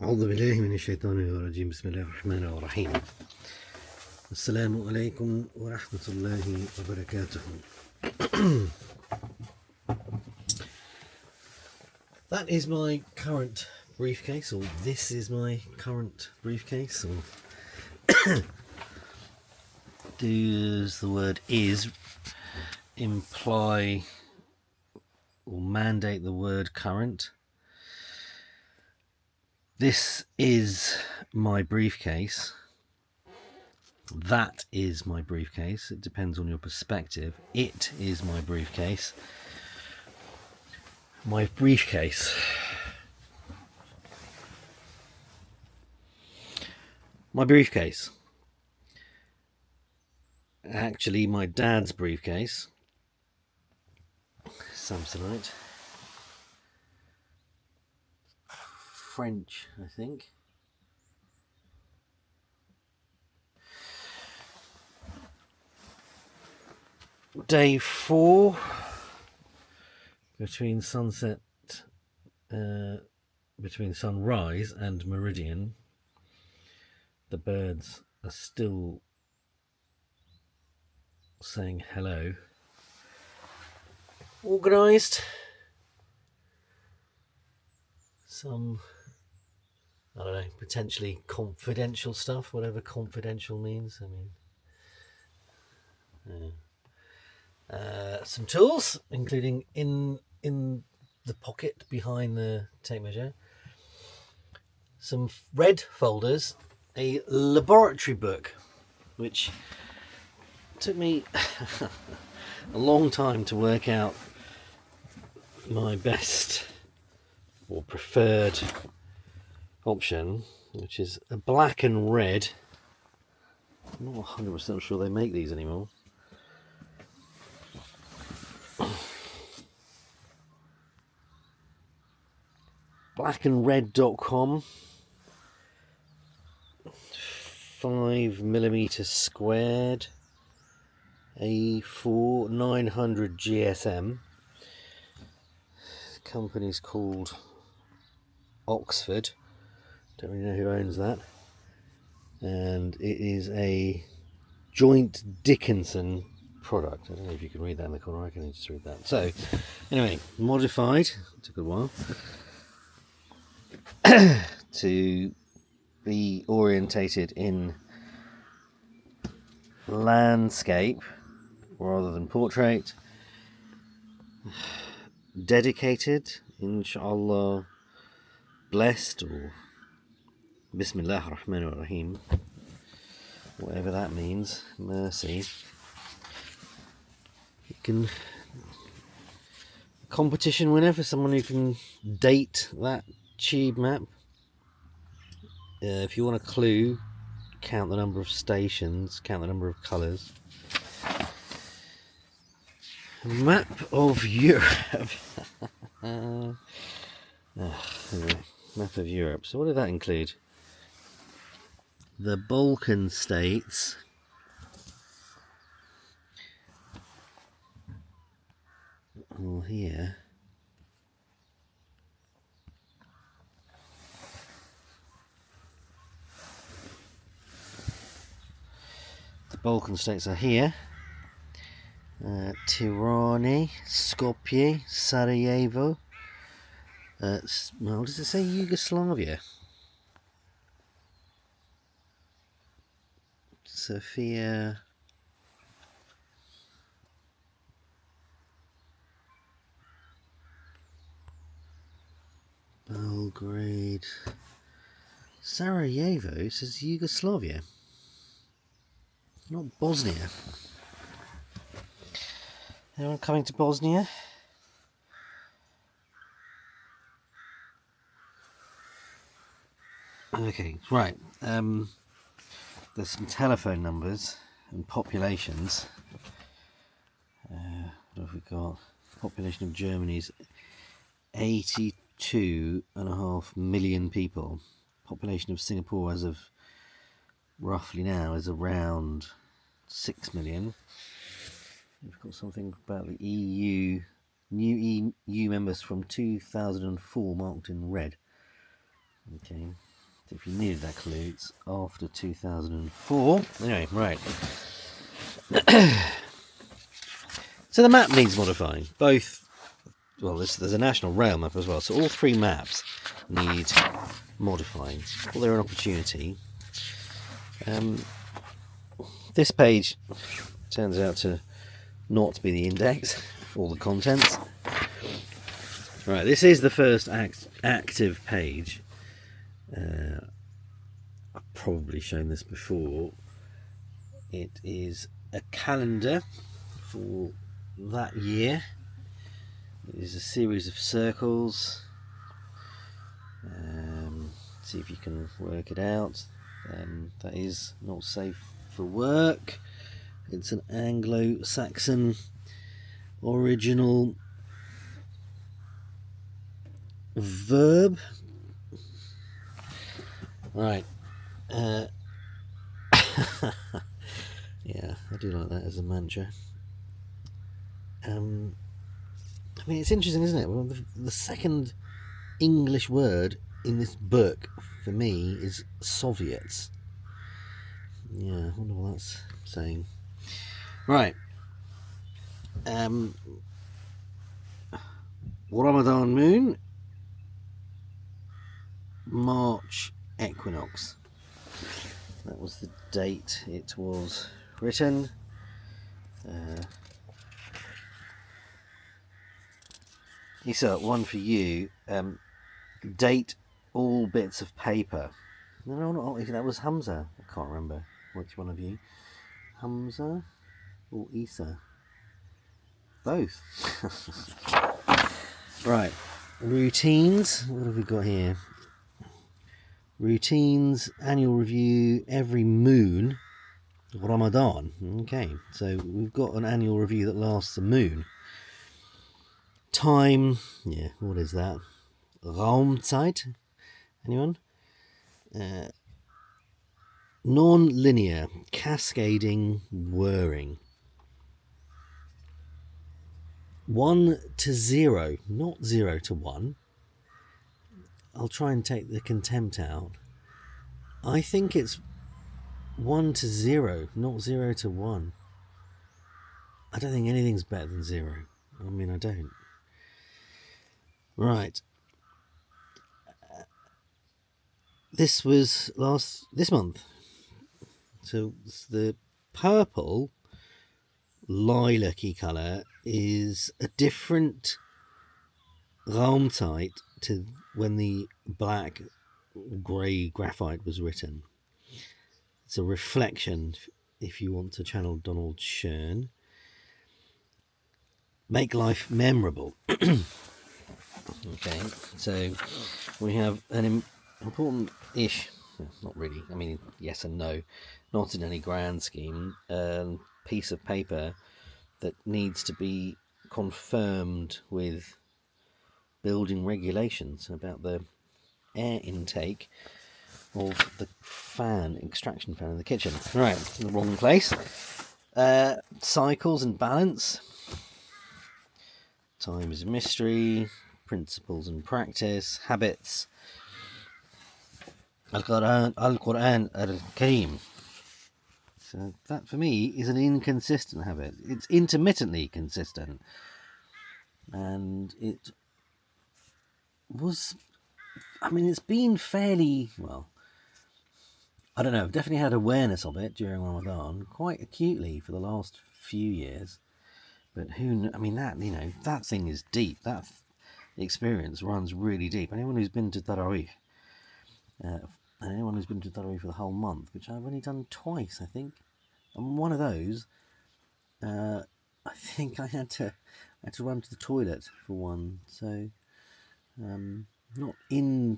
أعوذ بالله من الشيطان الرجيم بسم الله الرحمن الرحيم السلام عليكم ورحمة الله وبركاته. That is my current briefcase, or this is my current briefcase, or does the word is imply or mandate the word current? This is my briefcase. That is my briefcase. It depends on your perspective. It is my briefcase. My briefcase. My briefcase. Actually, my dad's briefcase. Samsonite. French, I think. Day 4 between sunset, between sunrise and meridian. The birds are still saying hello. Organised. Some, I don't know, potentially confidential stuff, whatever confidential means. I mean, some tools, including in the pocket behind the tape measure, some red folders, a laboratory book, which took me a long time to work out my best or preferred option, which is a black and red. I'm not 100% sure they make these anymore. blackandred.com, 5mm squared, A4, 900 GSM. The company's called Oxford. Don't really know who owns that. And it is a joint Dickinson product. I don't know if you can read that in the corner. I can just read that. So, anyway, modified. It took a while to be orientated in landscape rather than portrait. Dedicated, inshallah, blessed, or Bismillah ar-Rahman ar-Rahim, whatever that means, mercy. You can competition winner for someone who can date that tube map. If you want a clue, count the number of stations, count the number of colours. A map of Europe. Anyway, map of Europe. So what did that include? The Balkan states, or here. The Balkan states are here. Tirana, Skopje, Sarajevo. Well, does it say Yugoslavia? Sofia. Belgrade. Sarajevo says Yugoslavia. Not Bosnia. Anyone coming to Bosnia? Okay, right. There's some telephone numbers and populations. What have we got? Population of Germany is 82.5 million people. Population of Singapore as of roughly now is around 6 million. We've got something about the EU, new EU members from 2004 marked in red. Okay, if you needed that clue, it's after 2004. Anyway, right. So the map needs modifying. Both, well, there's a national rail map as well. So all three maps need modifying. Well, they're an opportunity. This page turns out to not be the index, all the contents. Right, this is the first active page. I've probably shown this before. It is a calendar for that year. It is a series of circles. See if you can work it out. That is not safe for work. It's an Anglo-Saxon original verb. Right. Yeah, I do like that as a mantra. I mean, it's interesting, isn't it? Well, the second English word in this book for me is Soviets. Yeah, I wonder what that's saying. Right. Ramadan moon, March equinox. That was the date it was written. Isa, one for you. Date all bits of paper. No, not that was Hamza. I can't remember which one of you. Hamza or Isa? Both. Right. Routines. What have we got here? Routines, annual review, every moon, Ramadan. Okay, so we've got an annual review that lasts a moon. Time, yeah, what is that? Raumzeit? Anyone? Non-linear, cascading, whirring. 1 to 0, not 0 to 1. I'll try and take the contempt out. I think it's 1 to 0, not 0 to 1. I don't think anything's better than 0. I mean, I don't. Right. This was this month. So the purple lilac-y colour is a different Raumzeit to when the black grey graphite was written. It's a reflection, if you want to channel Donald Shern. Make life memorable. Okay, so we have an important-ish, not really, I mean, yes and no, not in any grand scheme, piece of paper that needs to be confirmed with building regulations about the air intake of the extraction fan in the kitchen. Right, in the wrong place. Cycles and balance. Time is a mystery. Principles and practice. Habits. Al-Quran al-Kareem. So that for me is an inconsistent habit. It's intermittently consistent. And it was, I mean, it's been fairly, well, I don't know, I've definitely had awareness of it during Ramadan quite acutely for the last few years. But I mean, that, you know, that thing is deep. That experience runs really deep. Anyone who's been to Taraweeh, and anyone who's been to Taraweeh for the whole month, which I've only done twice, I think. And one of those, I think I had to run to the toilet for one. So, not in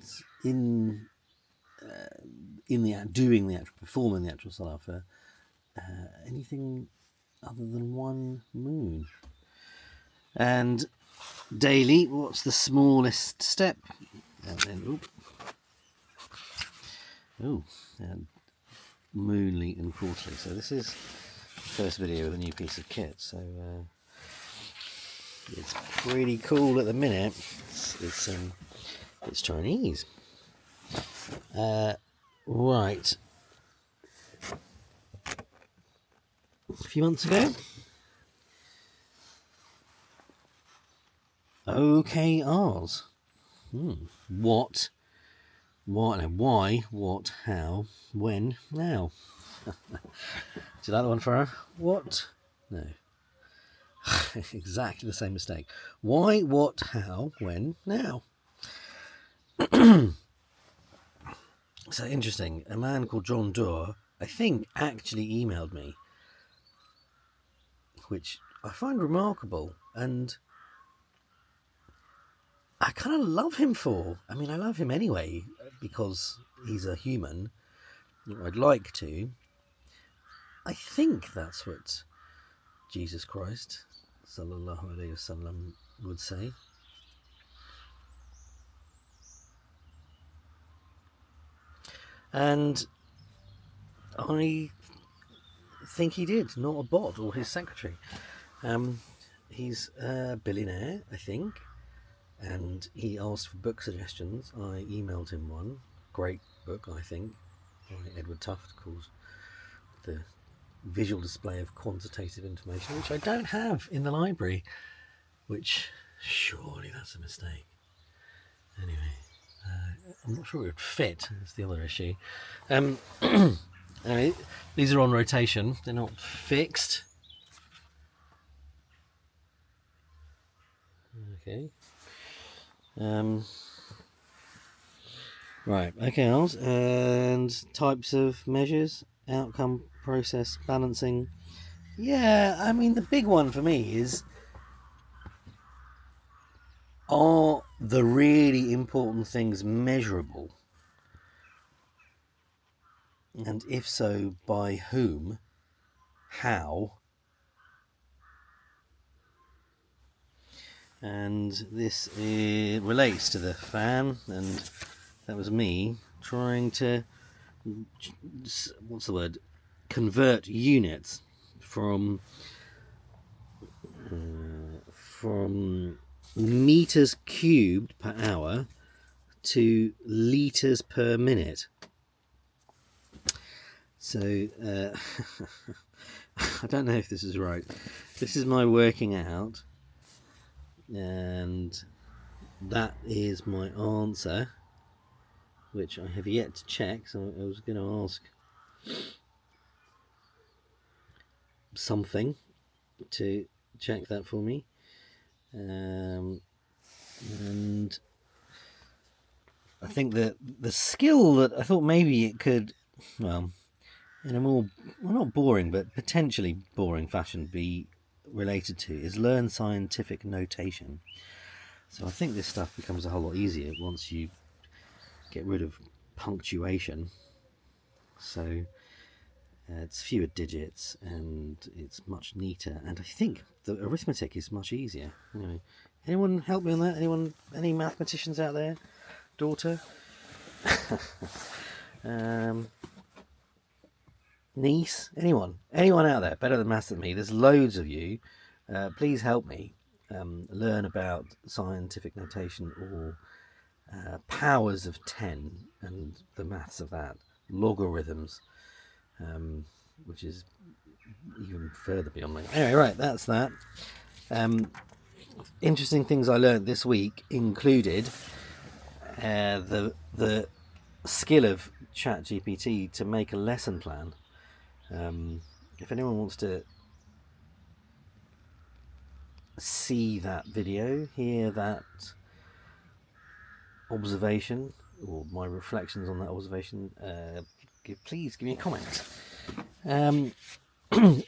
performing the actual salah for anything other than one moon. And daily, what's the smallest step? And then, moonly and quarterly. So this is the first video with a new piece of kit. So it's pretty cool at the minute. It's Chinese. Right. A few months ago. OKRs. What, why, what, how, when, now. Do you like the one for her? What? No. Exactly the same mistake. Why, what, how, when, now. So interesting. A man called John Doerr, I think, actually emailed me, which I find remarkable, and I kind of love him for. I mean, I love him anyway because he's a human. I'd like to. I think that's what Jesus Christ, sallallahu alaihi wasallam, would say. And I think he did, not a bot or his secretary. He's a billionaire, I think, and he asked for book suggestions. I emailed him one. Great book, I think, by Edward Tufte, called The Visual Display of Quantitative Information, which I don't have in the library, which surely that's a mistake. Anyway, I'm not sure it would fit. That's the other issue. Anyway, these are on rotation. They're not fixed. Okay. Right. OKRs and types of measures, outcome, process, balancing. Yeah, I mean, the big one for me is, are the really important things measurable? And if so, by whom? How? And this relates to the fan, and that was me trying to, what's the word, convert units from meters cubed per hour to liters per minute. So I don't know if this is right. This is my working out, and that is my answer, which I have yet to check. So I was going to ask something to check that for me, and I think that the skill that I thought maybe it could, well, in a more, well, not boring, but potentially boring fashion, be related to is learn scientific notation. So I think this stuff becomes a whole lot easier once you get rid of punctuation. So it's fewer digits and it's much neater, and I think the arithmetic is much easier. Anyway, anyone help me on that? Anyone? Any mathematicians out there? Daughter? Niece? Anyone out there better than maths than me? There's loads of you. Please help me learn about scientific notation, or powers of 10 and the maths of that, logarithms, which is even further beyond me. Anyway, right, that's that. Interesting things I learned this week included the skill of ChatGPT to make a lesson plan. If anyone wants to see that video, hear that observation, or my reflections on that observation, please give me a comment.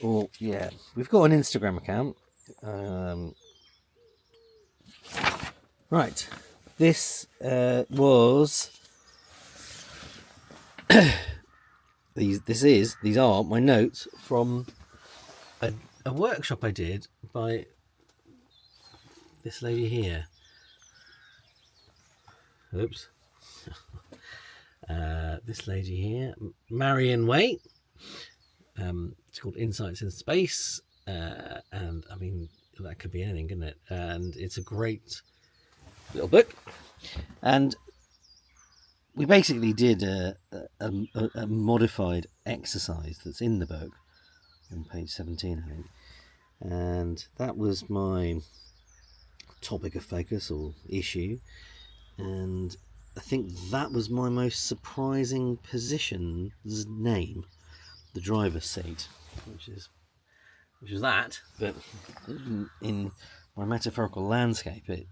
Or yeah, we've got an Instagram account. Right, this was these are my notes from a workshop I did by this lady here. Oops. This lady here, Marion Waite. It's called Insights in Space, and I mean, that could be anything, couldn't it? And it's a great little book. And we basically did a modified exercise that's in the book on page 17, I think, and that was my topic of focus or issue, and I think that was my most surprising position's name, the driver's seat, which was that, but in my metaphorical landscape it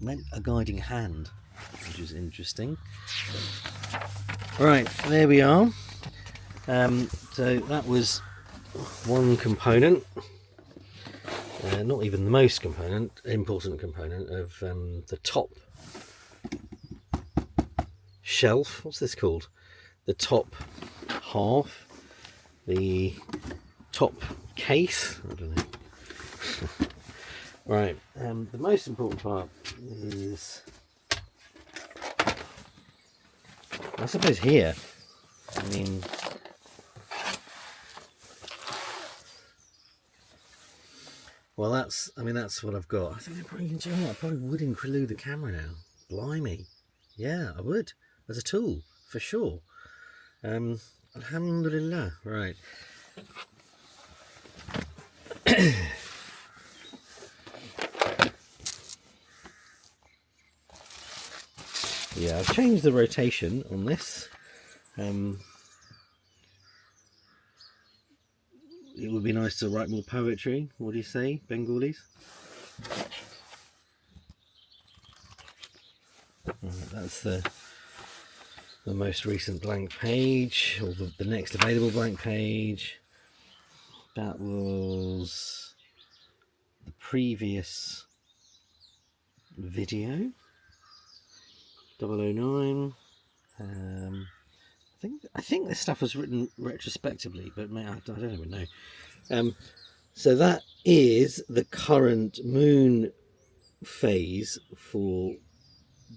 meant a guiding hand, which is interesting. Right, there we are. So that was one component, not even the most important component of the top shelf. What's this called? The top half, the top case. I don't know. Right, the most important part is, I suppose, here. I mean, well, that's what I've got. I think I probably would include the camera now. Blimey, yeah, I would, as a tool for sure. Alhamdulillah. Right. Yeah, I've changed the rotation on this. It would be nice to write more poetry. What do you say, Bengalis? Right, that's the most recent blank page, or the next available blank page. That was the previous video, 009. I think this stuff was written retrospectively, but I don't even know. So that is the current moon phase for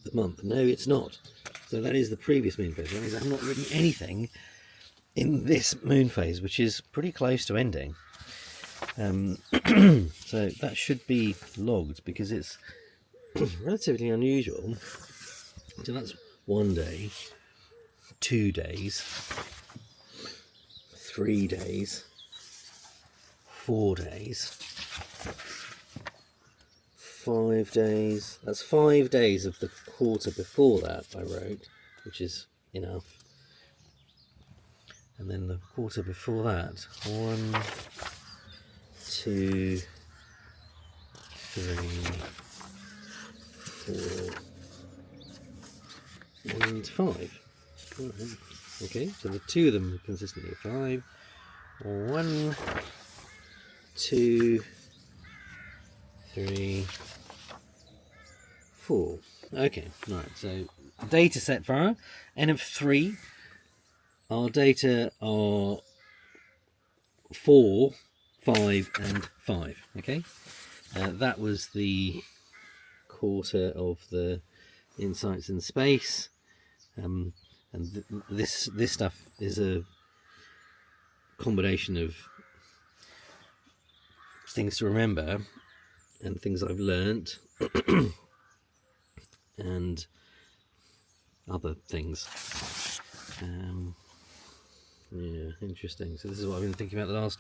the month. No, it's not. So that is the previous moon phase. That means I've not written anything in this moon phase, which is pretty close to ending. So that should be logged because it's relatively unusual. So that's 1 day, 2 days, 3 days, 4 days, 5 days. That's 5 days of the quarter before that I wrote, which is enough. And then the quarter before that, 1, 2, 3, 4, and 5. Right. Okay, so the two of them are consistently 5. 1, 2, 3, 4. Okay, right, so data set for our N of 3. Our data are 4, 5, and 5. Okay, that was the quarter of the insights in space, and this stuff is a combination of things to remember and things I've learnt and other things. Yeah, interesting. So this is what I've been thinking about the last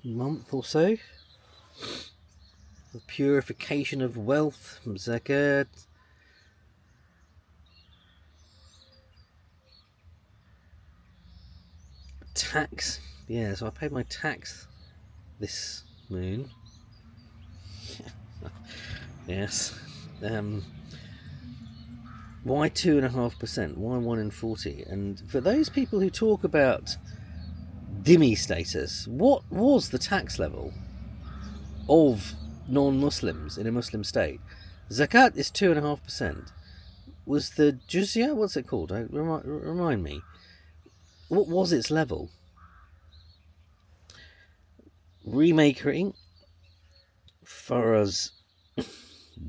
month or so. The purification of wealth from zakat. Tax. Yeah, so I paid my tax this moon. Yes. Why 2.5%? Why 1 in 40? And for those people who talk about dhimmi status, what was the tax level of non-Muslims in a Muslim state? Zakat is 2.5%. Was the jizya, what's it called? Remind me. What was its level? Remaking Farah's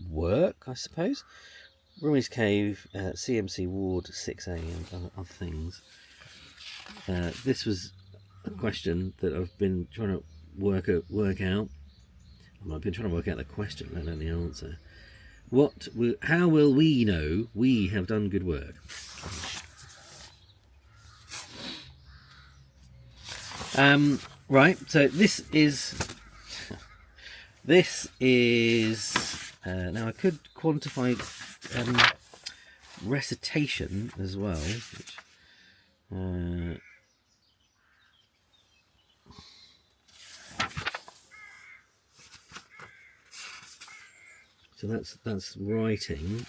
work, I suppose. Rumi's Cave, CMC Ward 6A, and other things. This was a question that I've been trying to work out. I've been trying to work out the question, let alone the answer. How will we know we have done good work? Right. So this is now I could quantify recitation as well. Which, so that's writing.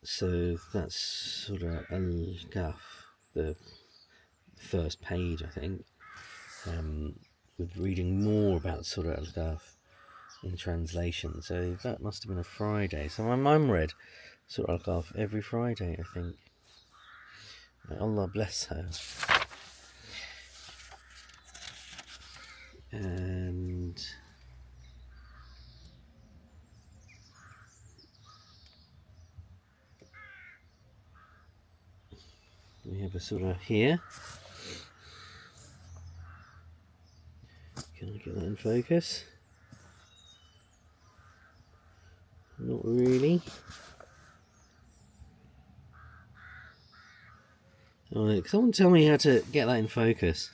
So that's Surah Al-Kahf, the first page, I think. With reading more about Surah Al-Kahf in translation. So that must have been a Friday. So my mum read Surah Al-Kahf every Friday, I think. May Allah bless her. And we have a surah here. Can I get that in focus? Not really. Alright, someone tell me how to get that in focus.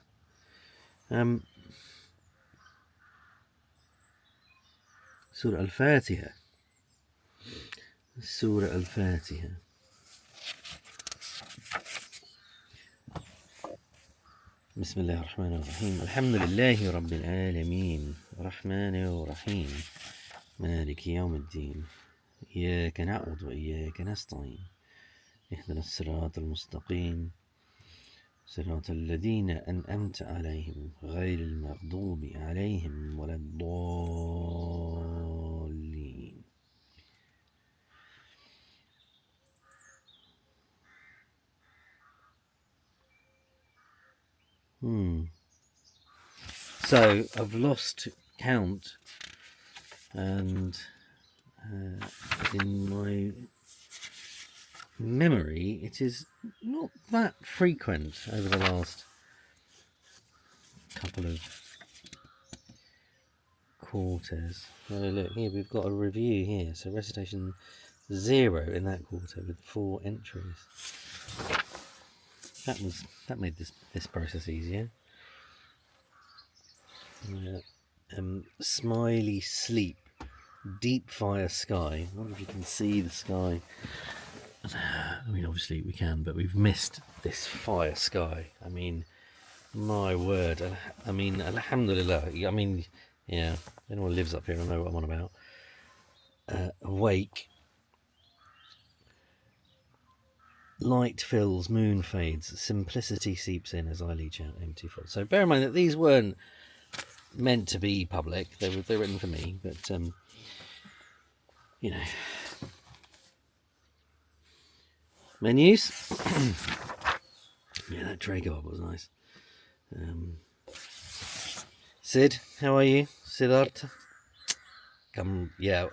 Surah Al-Fatiha. Surah Al-Fatiha. بسم الله الرحمن الرحيم الحمد لله رب العالمين الرحمن الرحيم مالك يوم الدين إياك نعبد وإياك نستعين اهدنا الصراط المستقيم صراط الذين أنعمت عليهم غير المغضوب عليهم ولا الضالين. So I've lost count, and in my memory it is not that frequent over the last couple of quarters. Oh look, here we've got a review here. So recitation 0 in that quarter with 4 entries. That made this process easier. Smiley sleep, deep fire sky. I wonder if you can see the sky. I mean, obviously we can, but we've missed this fire sky. I mean, my word. I mean, alhamdulillah. I mean, yeah, anyone who lives up here will know what I'm on about. Awake. Light fills, moon fades, simplicity seeps in as I leach out empty thoughts. So bear in mind that these weren't meant to be public. They're written for me, but you know. Menus. Yeah, that tray go-up was nice. Sid, how are you? Siddhartha? Come, yeah,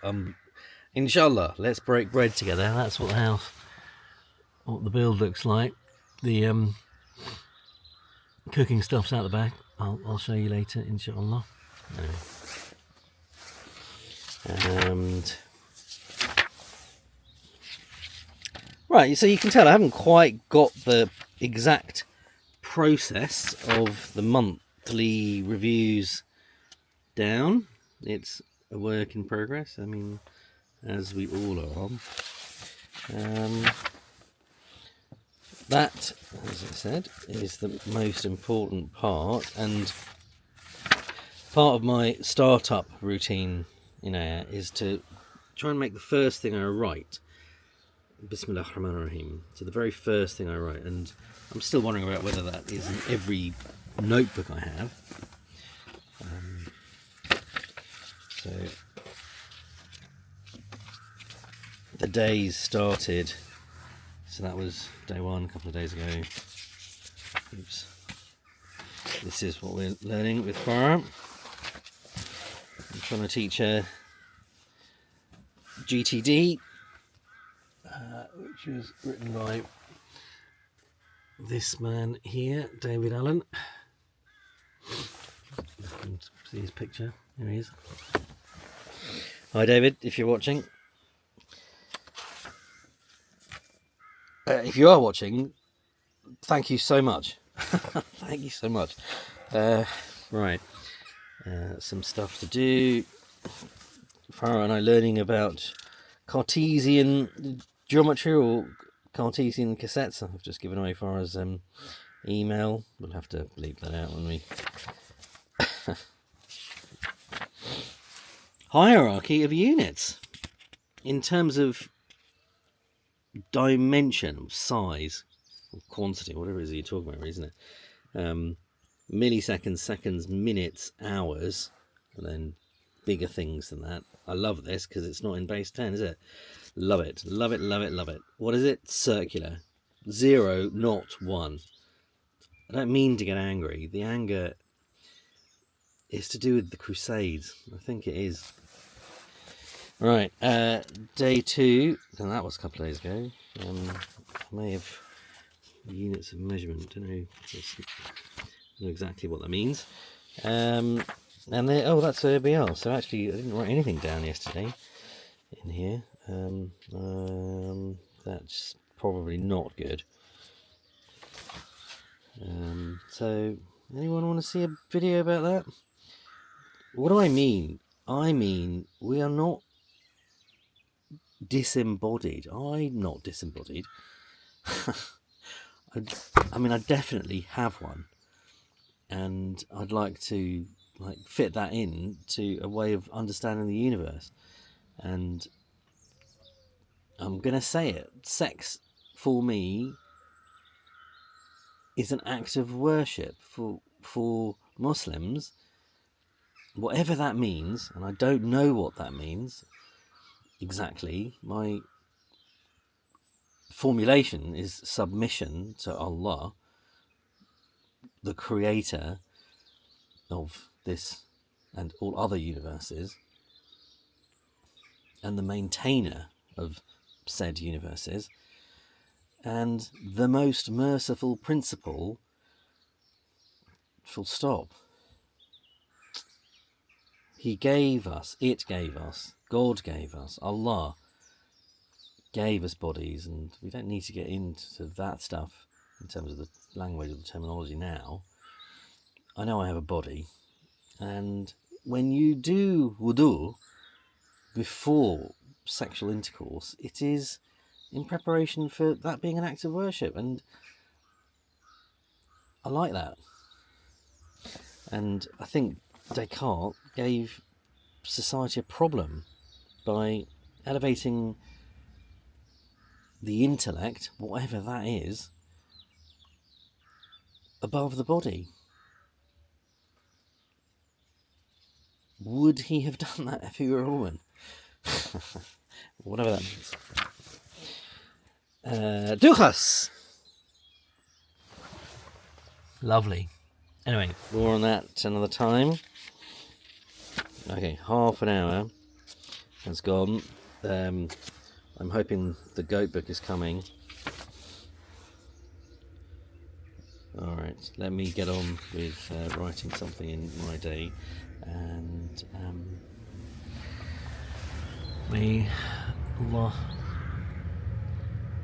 inshallah, let's break bread together. That's what the build looks like. The cooking stuff's out the back. I'll show you later, inshallah. And right, so you can tell I haven't quite got the exact process of the monthly reviews down. It's a work in progress. I mean, as we all are. That, as I said, is the most important part, and part of my startup routine, is to try and make the first thing I write Bismillah ar-Rahman ar-Rahim. So the very first thing I write, and I'm still wondering about whether that is in every notebook I have. So the days started. So that was day 1, a couple of days ago. Oops. This is what we're learning with Farah. I'm trying to teach her GTD, which was written by this man here, David Allen. See his picture. There he is. Hi, David, if you're watching. If you are watching, thank you so much. Thank you so much. Right. Some stuff to do. Farah and I learning about Cartesian geometry or Cartesian cassettes. I've just given away Farah's email. We'll have to bleep that out when we... Hierarchy of units. In terms of dimension, size, or quantity, whatever it is you're talking about, isn't it? Milliseconds, seconds, minutes, hours, and then bigger things than that. I love this because it's not in base 10, is it? Love it, love it, love it, love it. What is it? Circular. 0, not 1. I don't mean to get angry. The anger is to do with the Crusades. I think it is. Right, day 2, and that was a couple of days ago. I may have units of measurement. Don't know exactly what that means. And then, oh, that's ABL. So actually, I didn't write anything down yesterday in here. That's probably not good. So, anyone want to see a video about that? What do I mean? I mean, we are not disembodied. I'm not disembodied. I mean, I definitely have one, and I'd like to fit that in to a way of understanding the universe. And I'm gonna say it: sex for me is an act of worship. For Muslims, whatever that means, and I don't know what that means exactly. My formulation is submission to Allah, the creator of this and all other universes, and the maintainer of said universes, and the most merciful principle, full stop. He gave us, it gave us, God gave us, Allah gave us bodies, and we don't need to get into that stuff in terms of the language or the terminology now. I know I have a body, and when you do wudu before sexual intercourse, it is in preparation for that being an act of worship, and I like that. And I think Descartes gave society a problem by elevating the intellect, whatever that is, above the body. Would he have done that if he were a woman? Whatever that means. Duchas! Lovely. Anyway, more on that another time. Okay, half an hour has gone. I'm hoping the goat book is coming. Alright, let me get on with writing something in my day, and may Allah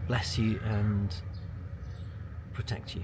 bless you and protect you.